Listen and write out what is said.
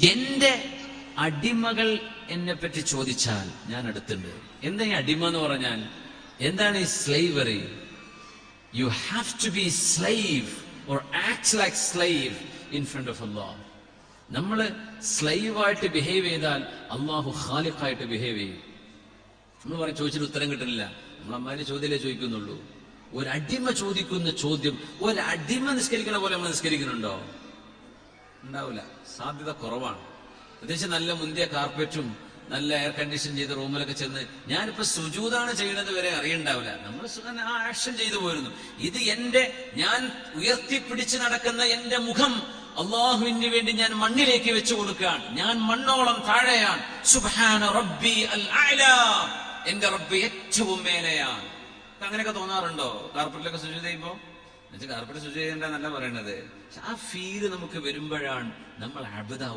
എന്റെ അടിമകൾ എന്നെ പറ്റി ചോദിച്ചാൽ ഞാൻ അടുത്തുണ്ട്. എന്താ ഈ അടിമ എന്ന് പറഞ്ഞാൽ? എന്താണ് ഈ slavery? You have to be slave or act like slave in front of Allah. നമ്മള് സ്ലൈവായിട്ട് ബിഹേവ് ചെയ്താൽ അള്ളാഹു ഖാലിഖായിട്ട് ബിഹേവ് ചെയ്യും. നമ്മൾ പറയും ചോദിച്ചിട്ട് ഉത്തരം കിട്ടുന്നില്ല. നമ്മൾ അമ്മാന്റെ ചോദ്യമല്ലേ ചോദിക്കുന്നുള്ളൂ. ഒരടിമ ചോദിക്കുന്ന ചോദ്യം, ഒരടിമ നിസ്കരിക്കണ പോലെ നമ്മൾ നിസ്കരിക്കുന്നുണ്ടോ? ഉണ്ടാവില്ല, സാധ്യത കുറവാണ്. പ്രത്യേകിച്ച് നല്ല മുന്തിയ കാർപ്പറ്റും നല്ല എയർ കണ്ടീഷൻ ചെയ്ത റൂമിലൊക്കെ ചെന്ന് ഞാനിപ്പോ സുജൂദാണ് ചെയ്യുന്നത് വരെ അറിയണ്ടാവില്ല. നമ്മൾ ആ ആക്ഷൻ ചെയ്തു പോരുന്നു. ഇത് ഞാൻ ഉയർത്തിപ്പിടിച്ച് നടക്കുന്ന എന്റെ മുഖം അള്ളാഹുവിന് വേണ്ടി ഞാൻ മണ്ണിലേക്ക് വെച്ചു കൊടുക്കുകയാണ്. ഞാൻ മണ്ണോളം താഴെയാണ്. സുബ്ഹാന റബ്ബി അൽ അഅ്ലാ, എന്റെ റബ്ബ് ഏറ്റവും മേലെയാണ്. അങ്ങനെയൊക്കെ തോന്നാറുണ്ടോ കാർപ്പറ്റിലൊക്കെ സുജൂദ് ചെയ്യുമ്പോ? കാർപ്പറ്റ് സുജൂദ് ചെയ്യണ്ടെന്നല്ല പറയണത്. ആ ഫീല് നമുക്ക് വരുമ്പോഴാണ് നമ്മൾ അബ്ദാ